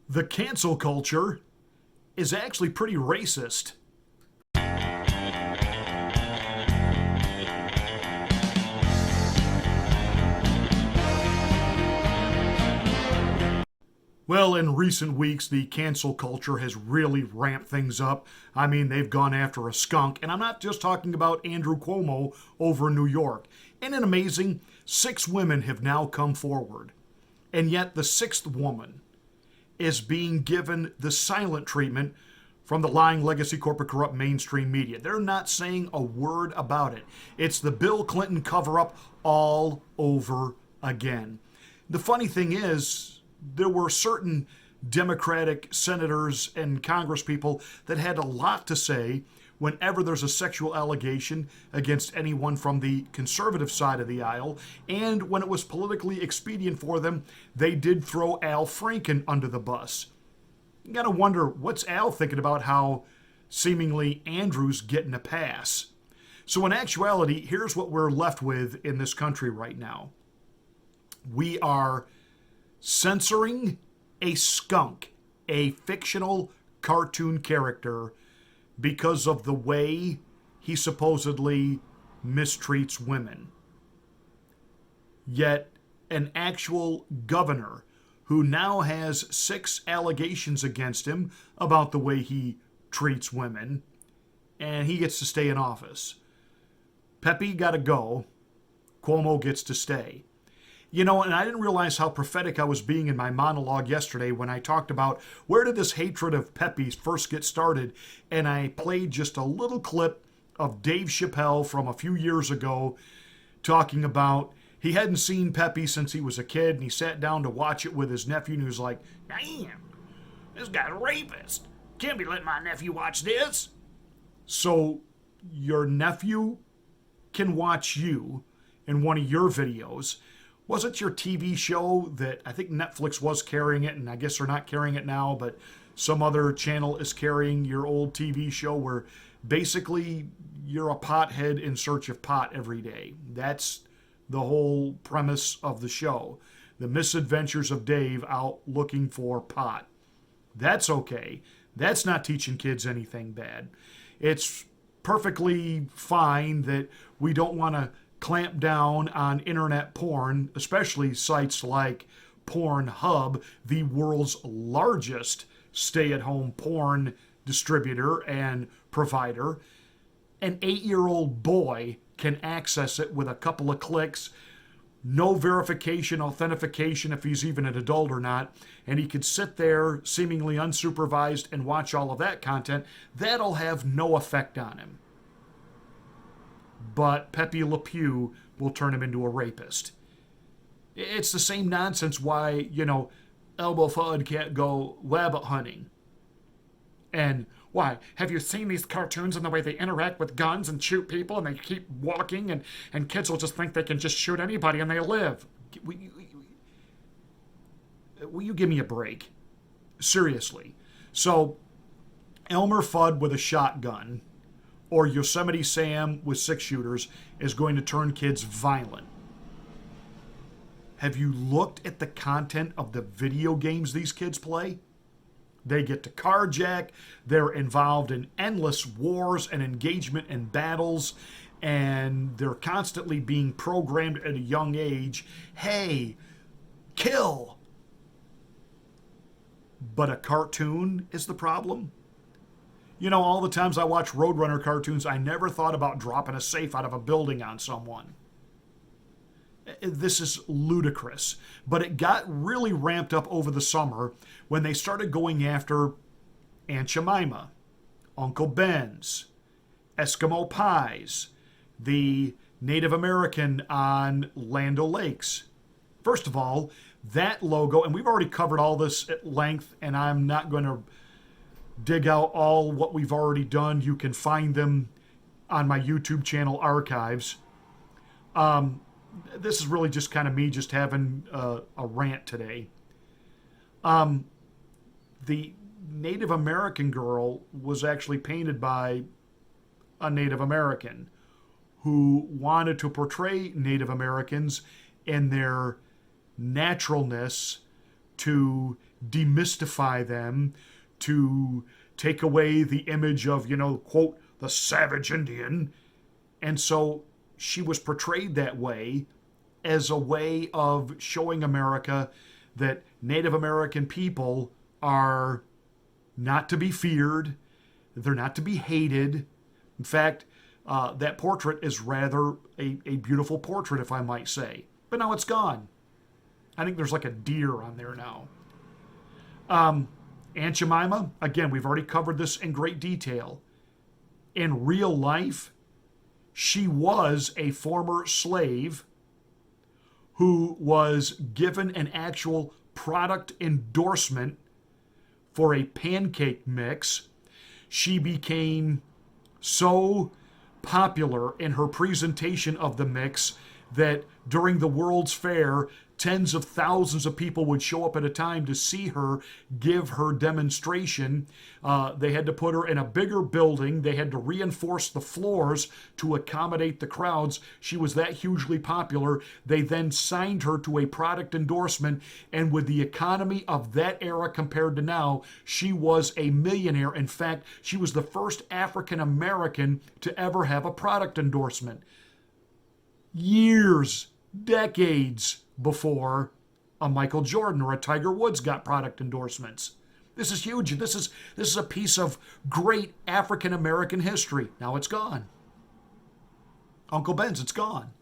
The cancel culture is actually pretty racist. Well, in recent weeks, the cancel culture has really ramped things up. I mean, they've gone after a skunk, and I'm not just talking about Andrew Cuomo over in New York. Isn't it amazing? 6 women have now come forward, and yet the sixth woman is being given the silent treatment from the lying legacy corporate corrupt mainstream media. They're not saying a word about it. It's the Bill Clinton cover up all over again. The funny thing is, there were certain Democratic senators and congresspeople that had a lot to say whenever there's a sexual allegation against anyone from the conservative side of the aisle. And when it was politically expedient for them, they did throw Al Franken under the bus. You gotta wonder, what's Al thinking about how seemingly Andrew's getting a pass? So in actuality, here's what we're left with in this country right now. We are censoring a skunk, a fictional cartoon character, because of the way he supposedly mistreats women. Yet an actual governor who now has 6 allegations against him about the way he treats women, and he gets to stay in office. Pepe got to go. Cuomo gets to stay. You know, and I didn't realize how prophetic I was being in my monologue yesterday when I talked about where did this hatred of Pepe's first get started, and I played just a little clip of Dave Chappelle from a few years ago talking about he hadn't seen Pepe since he was a kid, and he sat down to watch it with his nephew, and he was like, damn, this guy's a rapist. Can't be letting my nephew watch this. So your nephew can watch you in one of your videos. Was it your TV show that I think Netflix was carrying it, and I guess they're not carrying it now, but some other channel is carrying your old TV show where basically you're a pothead in search of pot every day? That's the whole premise of the show. The misadventures of Dave out looking for pot. That's okay. That's not teaching kids anything bad. It's perfectly fine that we don't want to clamp down on internet porn, especially sites like Pornhub, the world's largest stay-at-home porn distributor and provider. An 8-year-old boy can access it with a couple of clicks, no verification, authentication if he's even an adult or not, and he could sit there seemingly unsupervised and watch all of that content. That'll have no effect on him. But Pepe Le Pew will turn him into a rapist. It's the same nonsense why, Elbow Fudd can't go rabbit hunting. And why? Have you seen these cartoons and the way they interact with guns and shoot people and they keep walking and kids will just think they can just shoot anybody and they live? Will you give me a break? Seriously. So, Elmer Fudd with a shotgun or Yosemite Sam with 6 shooters is going to turn kids violent. Have you looked at the content of the video games these kids play? They get to carjack, they're involved in endless wars and engagement in battles, and they're constantly being programmed at a young age, hey, kill. But a cartoon is the problem? All the times I watch Roadrunner cartoons, I never thought about dropping a safe out of a building on someone. This is ludicrous. But it got really ramped up over the summer when they started going after Aunt Jemima, Uncle Ben's, Eskimo pies, the Native American on Land O'Lakes. First of all, that logo, and we've already covered all this at length, and I'm not going to dig out all what we've already done. You can find them on my YouTube channel archives. This is really just kind of me just having a rant today. The Native American girl was actually painted by a Native American who wanted to portray Native Americans in their naturalness to demystify them, to take away the image of, quote, the savage Indian. And so she was portrayed that way as a way of showing America that Native American people are not to be feared, they're not to be hated. In fact, that portrait is rather a beautiful portrait, if I might say. But now it's gone. I think there's like a deer on there now. Aunt Jemima, again, we've already covered this in great detail. In real life, she was a former slave who was given an actual product endorsement for a pancake mix. She became so popular in her presentation of the mix that during the World's Fair, tens of thousands of people would show up at a time to see her give her demonstration. They had to put her in a bigger building. They had to reinforce the floors to accommodate the crowds. She was that hugely popular. They then signed her to a product endorsement, and with the economy of that era compared to now, she was a millionaire. In fact, she was the first African American to ever have a product endorsement. Years, decades before a Michael Jordan or a Tiger Woods got product endorsements. This is huge. This is a piece of great African American history. Now it's gone. Uncle Ben's, it's gone.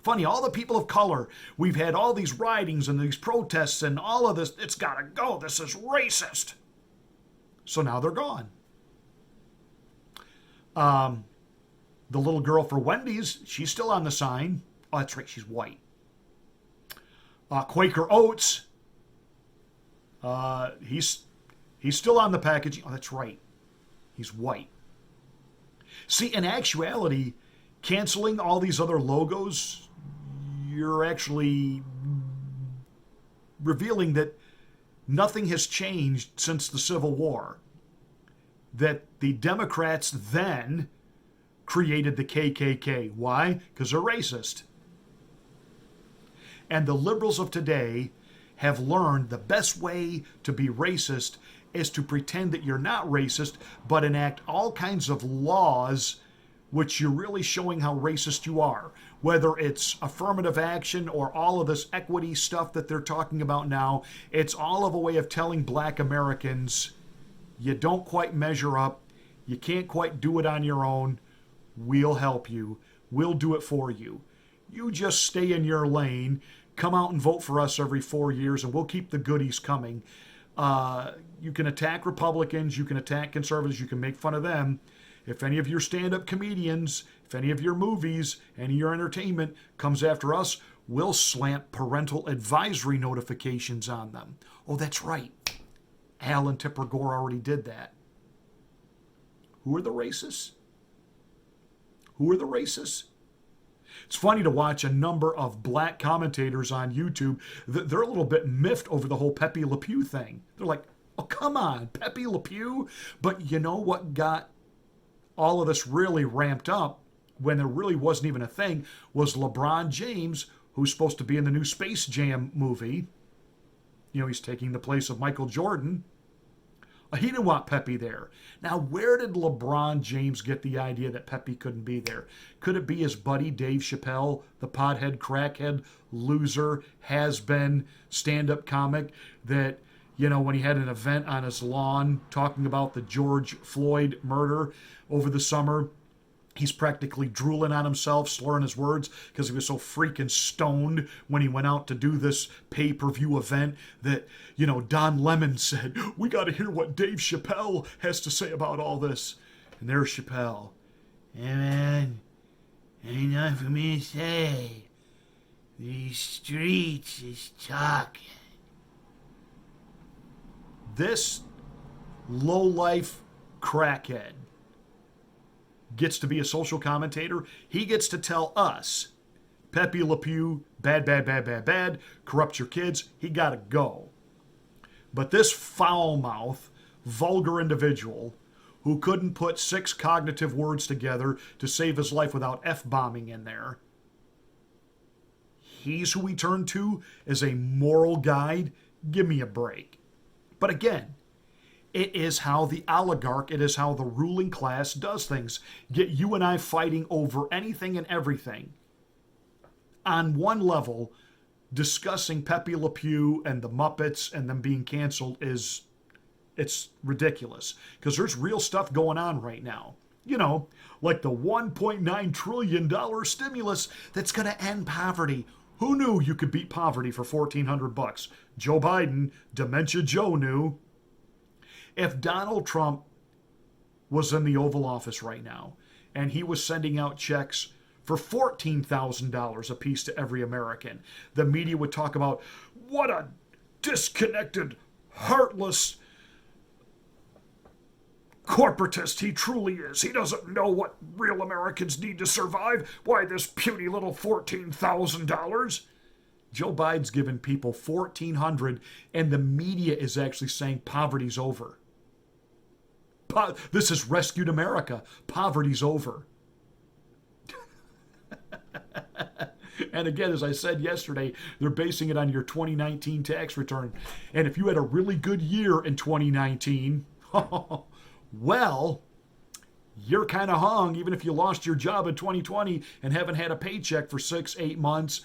Funny, all the people of color, we've had all these riots and these protests and all of this. It's got to go. This is racist. So now they're gone. The little girl for Wendy's, she's still on the sign. Oh, that's right, she's white. Quaker Oats, he's still on the packaging. Oh, that's right, he's white. See, in actuality, canceling all these other logos, you're actually revealing that nothing has changed since the Civil War. That the Democrats then created the KKK. Why? Because they're racist. And the liberals of today have learned the best way to be racist is to pretend that you're not racist, but enact all kinds of laws which you're really showing how racist you are. Whether it's affirmative action or all of this equity stuff that they're talking about now, it's all of a way of telling black Americans, you don't quite measure up, you can't quite do it on your own, we'll help you, we'll do it for you. You just stay in your lane, come out and vote for us every 4 years, and we'll keep the goodies coming. You can attack Republicans, you can attack conservatives, you can make fun of them. If any of your stand-up comedians, if any of your movies, any of your entertainment comes after us, we'll slant parental advisory notifications on them. Oh, that's right. Al and Tipper Gore already did that. Who are the racists? Who are the racists? It's funny to watch a number of black commentators on YouTube. They're a little bit miffed over the whole Pepe Le Pew thing. They're like, oh, come on, Pepe Le Pew? But you know what got all of this really ramped up when there really wasn't even a thing was LeBron James, who's supposed to be in the new Space Jam movie. You know, he's taking the place of Michael Jordan. He didn't want Pepe there. Now, where did LeBron James get the idea that Pepe couldn't be there? Could it be his buddy Dave Chappelle, the pothead, crackhead, loser, has-been stand-up comic that, you know, when he had an event on his lawn talking about the George Floyd murder over the summer, he's practically drooling on himself, slurring his words because he was so freaking stoned when he went out to do this pay-per-view event that, you know, Don Lemon said, we got to hear what Dave Chappelle has to say about all this. And there's Chappelle. Hey, man, ain't nothing for me to say. These streets is talking. This low-life crackhead gets to be a social commentator. He gets to tell us, Pepe Le Pew, bad, bad, bad, bad, bad, corrupt your kids, he got to go. But this foul-mouthed, vulgar individual who couldn't put 6 cognitive words together to save his life without F-bombing in there, he's who we turn to as a moral guide? Give me a break. But again, it is how the oligarch, it is how the ruling class does things. Get you and I fighting over anything and everything. On one level, discussing Pepe Le Pew and the Muppets and them being canceled it's ridiculous. Because there's real stuff going on right now. You know, like the $1.9 trillion stimulus that's going to end poverty. Who knew you could beat poverty for $1,400? Joe Biden, Dementia Joe knew. If Donald Trump was in the Oval Office right now and he was sending out checks for $14,000 a piece to every American, the media would talk about what a disconnected, heartless corporatist he truly is. He doesn't know what real Americans need to survive. Why, this puny little $14,000? Joe Biden's giving people $1,400, and the media is actually saying poverty's over. This has rescued America. Poverty's over. And again, as I said yesterday, they're basing it on your 2019 tax return. And if you had a really good year in 2019, well, you're kind of hung. Even if you lost your job in 2020 and haven't had a paycheck for 6-8 months,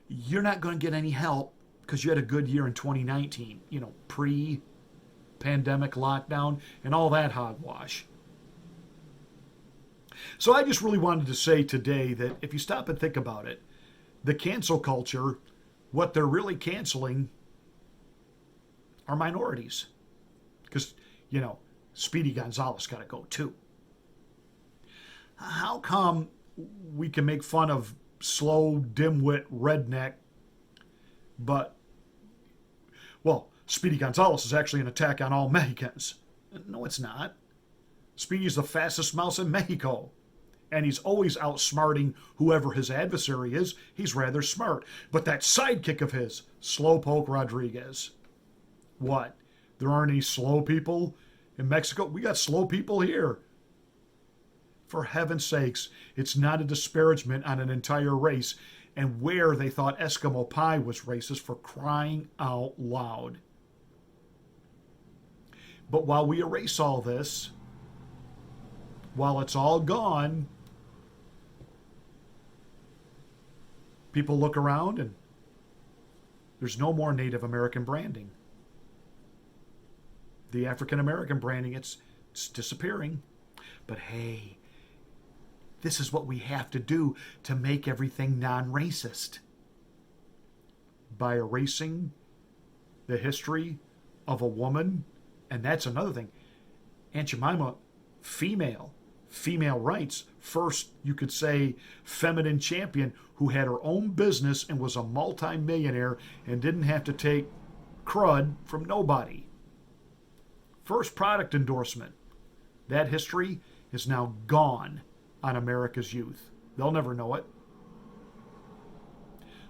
you're not going to get any help because you had a good year in 2019, you know, pre-pandemic lockdown and all that hogwash. So I just really wanted to say today that if you stop and think about it, the cancel culture, what they're really canceling are minorities. Because, you know, Speedy Gonzalez got to go too. How come we can make fun of slow, dimwit, redneck, but, well, Speedy Gonzalez is actually an attack on all Mexicans? No, it's not. Speedy's the fastest mouse in Mexico. And he's always outsmarting whoever his adversary is. He's rather smart. But that sidekick of his, Slowpoke Rodriguez. What? There aren't any slow people in Mexico? We got slow people here. For heaven's sakes, it's not a disparagement on an entire race. And where they thought Eskimo pie was racist, for crying out loud. But while we erase all this, while it's all gone, people look around and there's no more Native American branding. The African American branding, it's disappearing. But hey, this is what we have to do to make everything non-racist. By erasing the history of a woman, and that's another thing. Aunt Jemima, female rights. First, you could say feminine champion who had her own business and was a multi-millionaire and didn't have to take crud from nobody. First product endorsement. That history is now gone on America's youth. They'll never know it.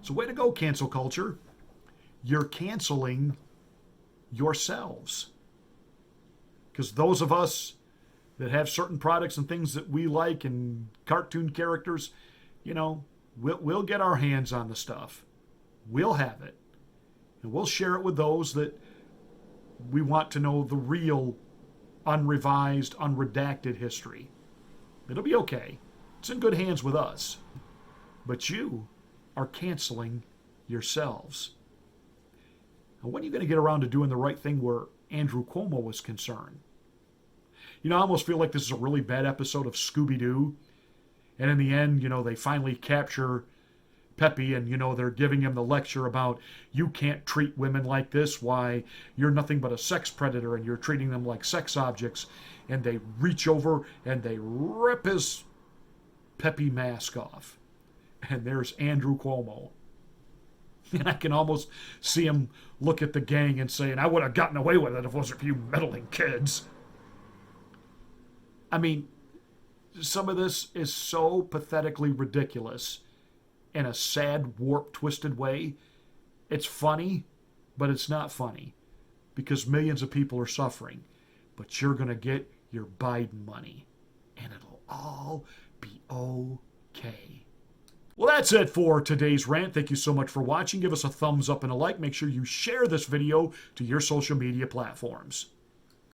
So way to go, cancel culture. You're canceling yourselves. Because those of us that have certain products and things that we like and cartoon characters, you know, we'll get our hands on the stuff. We'll have it. And we'll share it with those that we want to know the real, unrevised, unredacted history. It'll be okay. It's in good hands with us. But you are canceling yourselves. And when are you going to get around to doing the right thing where Andrew Cuomo was concerned? You know, I almost feel like this is a really bad episode of Scooby-Doo. And in the end, you know, they finally capture Pepe and, you know, they're giving him the lecture about you can't treat women like this. Why, you're nothing but a sex predator and you're treating them like sex objects. And they reach over and they rip his Pepe mask off. And there's Andrew Cuomo. And I can almost see him look at the gang and saying, I would have gotten away with it if it wasn't for you meddling kids. I mean, some of this is so pathetically ridiculous in a sad, warped, twisted way. It's funny, but it's not funny because millions of people are suffering. But you're going to get your Biden money, and it'll all be okay. Well, that's it for today's rant. Thank you so much for watching. Give us a thumbs up and a like. Make sure you share this video to your social media platforms.